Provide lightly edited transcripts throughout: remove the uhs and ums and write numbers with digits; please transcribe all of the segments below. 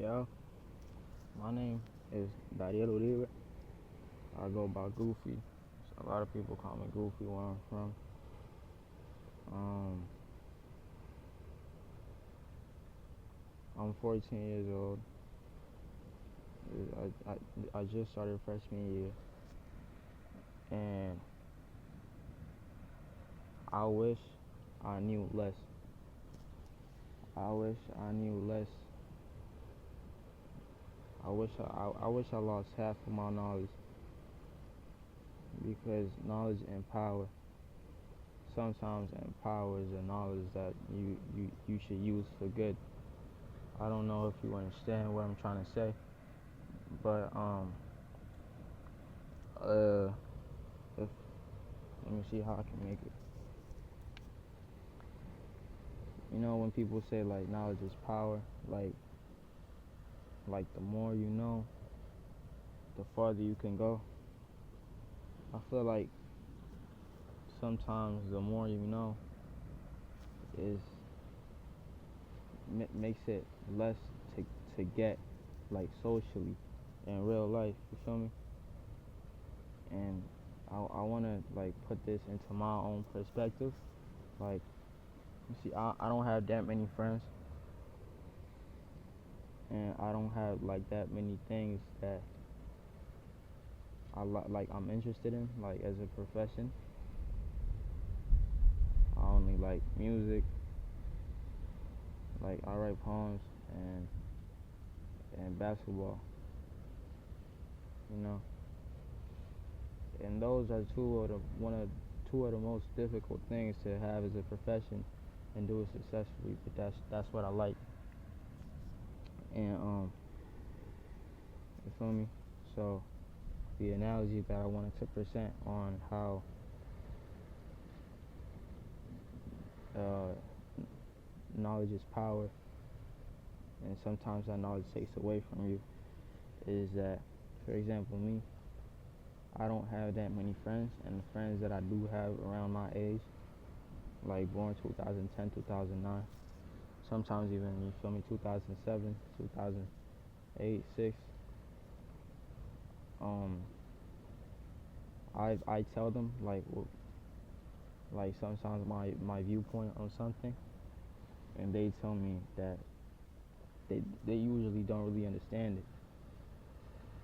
Yo, my name is Dariel Uribe. I go by Goofy. So a lot of people call me Goofy where I'm from. Um, I'm 14 years old. I just started freshman year, and I wish I knew less. I wish I knew less. I wish I lost half of my knowledge because knowledge and power sometimes empowers the knowledge that you should use for good. I don't know if you understand what I'm trying to say, but if let me see how I can make it. When people say like knowledge is power, like the more you know, the farther you can go. I feel like sometimes the more you know is makes it less to get, like socially in real life. You feel me? And I want to like put this into my own perspective. Like, you see, I don't have that many friends, and I don't have like that many things that like I'm interested in, like as a profession. I only like music, like I write poems and basketball, you know. And those are two of the most difficult things to have as a profession and do it successfully. But that's what I like. And you feel me? So the analogy that I wanted to present on how uh, knowledge is power, and sometimes that knowledge takes away from you, is that, for example, me, I don't have that many friends, and the friends that I do have around my age, like born 2010, 2009, sometimes even, you feel me, 2007, 2008, 6, I tell them like sometimes my viewpoint on something, and they tell me that they usually don't really understand it.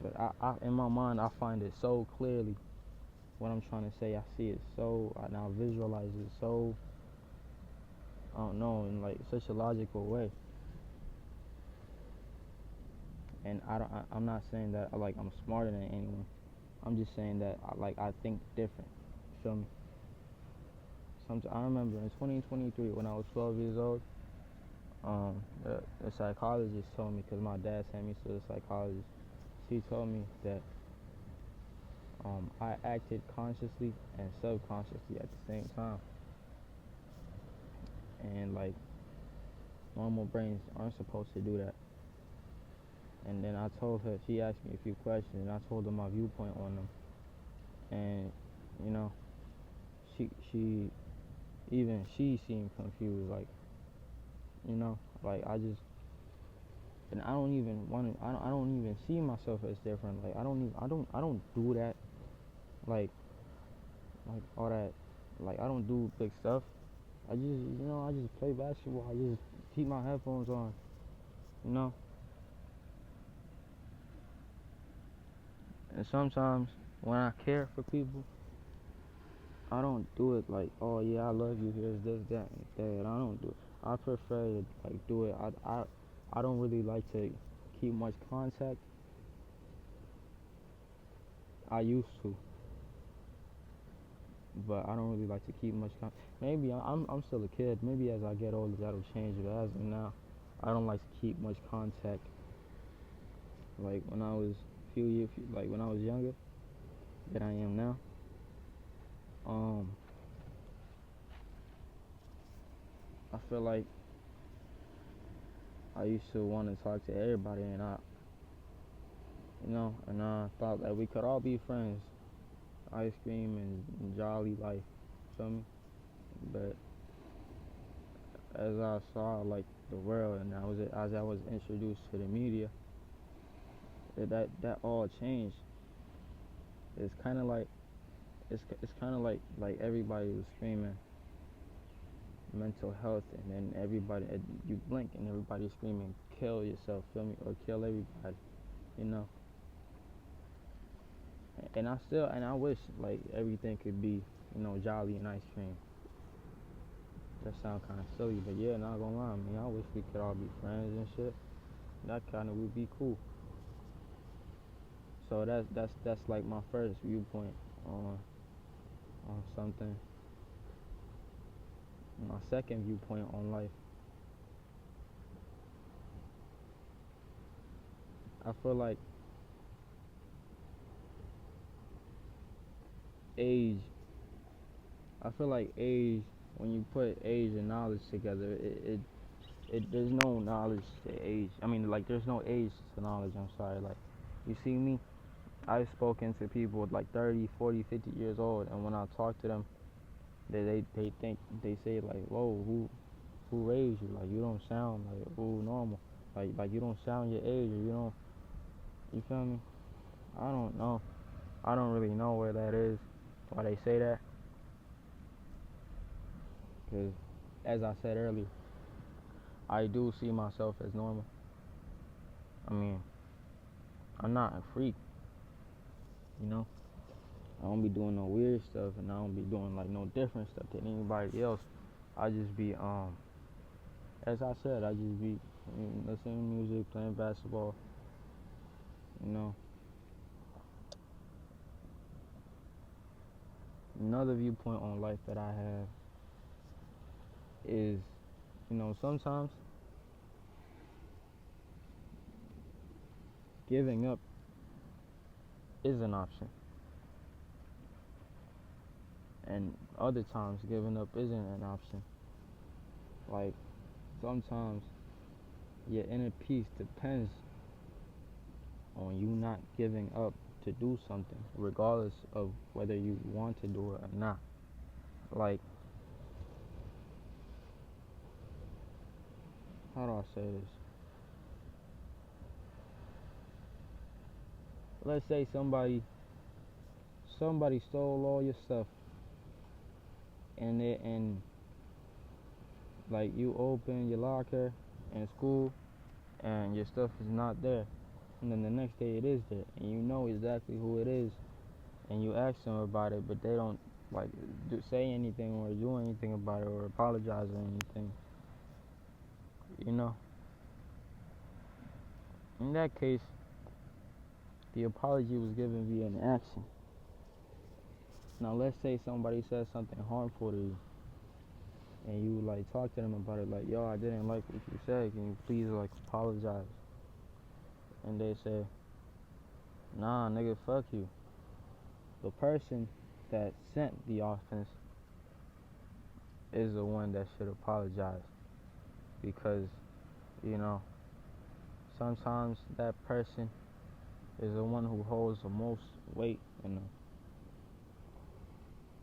But I in my mind I find it so clearly what I'm trying to say. I see it so, and I visualize it so, I don't know, in like such a logical way. And I'm not saying that like I'm smarter than anyone. I'm just saying that I think different. You feel me? I remember in 2023 when I was 12 years old, the psychologist told me, because my dad sent me to the psychologist. She told me that I acted consciously and subconsciously at the same time, and like normal brains aren't supposed to do that. And then I told her, she asked me a few questions, and I told her my viewpoint on them. And you know, she even she seemed confused, like, like and I don't even want to. I don't even see myself as different. Like I don't do that. Like all that. Like I don't do big stuff. I just play basketball. I just keep my headphones on. You know. And sometimes when I care for people, I don't do it like, oh yeah, I love you. Here's this, that, and that. I don't do it. I prefer to like do it. I don't really like to keep much contact. I used to, but I don't really like to keep much contact. Maybe I'm still a kid. Maybe as I get older that'll change. But as of now, I don't like to keep much contact. Like when I was like when I was younger than I am now. Um, I feel like I used to want to talk to everybody, and I thought that we could all be friends, ice cream and jolly life, feel me? But as I saw, like the world, and as I was introduced to the media, that all changed. It's kind of like it's kind of like everybody was screaming mental health, and then everybody you blink and everybody's screaming kill yourself, feel me, or kill everybody, you know. And I wish like everything could be, jolly and ice cream. That sound kind of silly, but yeah, not gonna lie, man. I wish we could all be friends and shit. That kind of would be cool. So that's like my first viewpoint on something. My second viewpoint on life. I feel like age. I feel like age. When you put age and knowledge together, there's no knowledge to age. I mean, like there's no age to knowledge. I'm sorry. Like, you see me, I've spoken to people with like 30, 40, 50 years old, and when I talk to them, they think, they say like, whoa, who raised you? Like, you don't sound like who normal. Like you don't sound your age, or you don't. You feel me? I don't know. I don't really know where that is. Why they say that? Because, as I said earlier, I do see myself as normal. I mean, I'm not a freak, you know. I don't be doing no weird stuff, and I don't be doing like no different stuff than anybody else. I just be, as I said, I just be listening to music, playing basketball, you know. Another viewpoint on life that I have is, sometimes giving up is an option, and other times giving up isn't an option. Like, sometimes your inner peace depends on you not giving up to do something, regardless of whether you want to do it or not. Like, how do I say this? Let's say somebody stole all your stuff, and like you open your locker in school, and your stuff is not there, and then the next day it is there, and you know exactly who it is, and you ask them about it, but they don't like say anything or do anything about it or apologize or anything. You know, in that case, the apology was given via an action. Now, let's say somebody says something harmful to you, and you like talk to them about it, like, yo, I didn't like what you said. Can you please like apologize? And they say, nah, nigga, fuck you. The person that sent the offense is the one that should apologize, because, you know, sometimes that person is the one who holds the most weight in them.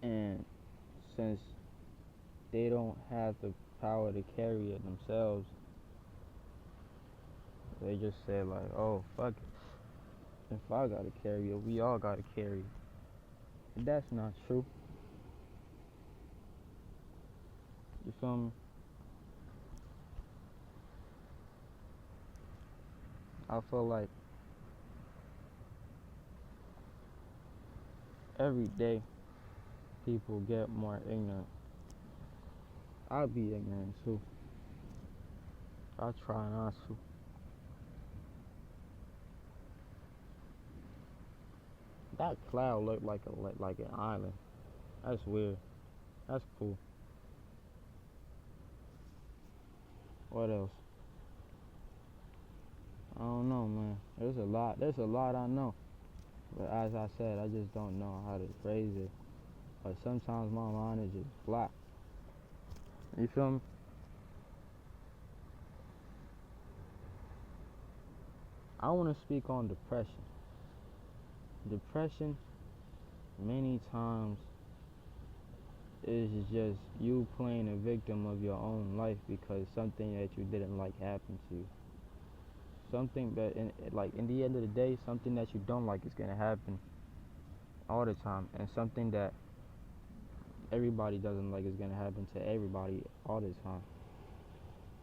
And since they don't have the power to carry it themselves, they just say like, oh, fuck it. If I gotta carry it, we all gotta carry it. But that's not true. You feel me? I feel like every day people get more ignorant. I'll be ignorant too. I try not to. That cloud looked like an island. That's weird. That's cool. What else? I don't know, man. There's a lot. There's a lot I know. But as I said, I just don't know how to phrase it. But sometimes my mind is just black. You feel me? I want to speak on depression. Depression, many times, is just you playing a victim of your own life because something that you didn't like happened to you. Something that, in the end of the day, something that you don't like is gonna happen all the time, and something that everybody doesn't like is gonna happen to everybody all the time.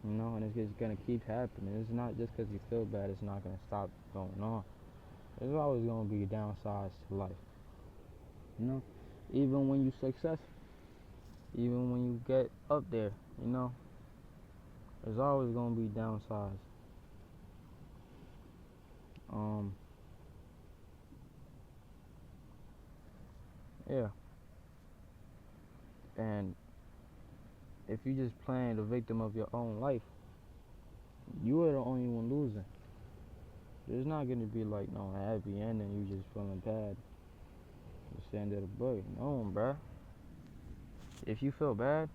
And it's just gonna keep happening. It's not just because you feel bad, it's not gonna stop going on. There's always gonna be downsides to life. You know, even when you successful, even when you get up there, you know, there's always gonna be downsides. Um, yeah, and if you just playing the victim of your own life, you are the only one losing. There's not gonna be like no happy ending. You just feeling bad. It's the end of the book. No, bruh. If you feel bad,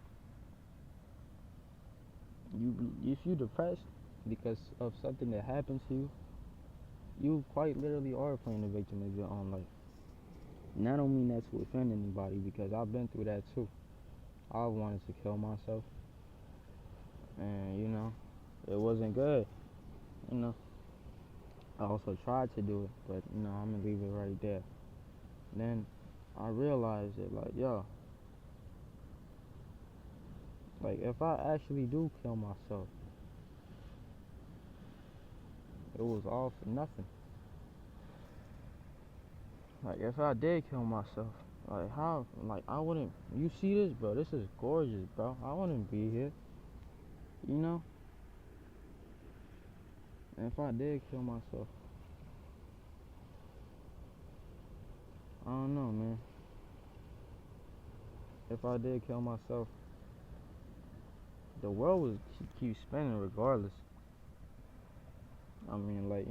if you depressed because of something that happened to you, you quite literally are playing the victim of your own life. And I don't mean that to offend anybody because I've been through that too. I wanted to kill myself, and it wasn't good. You know, I also tried to do it, but I'm gonna leave it right there. Then I realized that, like, yo, like if I actually do kill myself, it was all for nothing. Like if I did kill myself, like how, like I wouldn't. You see this, bro? This is gorgeous, bro. I wouldn't be here, you know. And if I did kill myself, I don't know, man. If I did kill myself, the world would keep spinning regardless. I mean, like,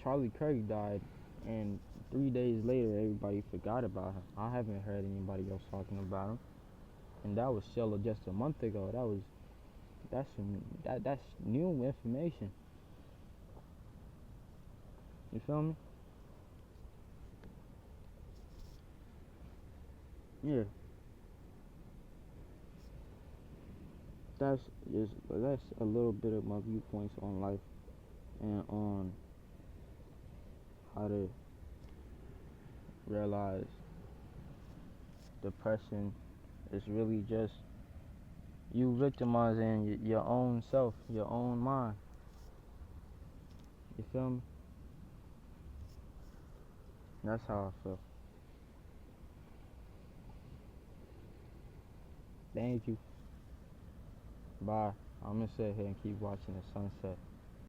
Charlie Kirk died, and 3 days later, everybody forgot about him. I haven't heard anybody else talking about him, and that was still just a month ago. That's new information. You feel me? Yeah, that's a little bit of my viewpoints on life and on how to realize depression is really just you victimizing your own self, your own mind. You feel me? That's how I feel. Thank you. Bye. I'm gonna sit here and keep watching the sunset.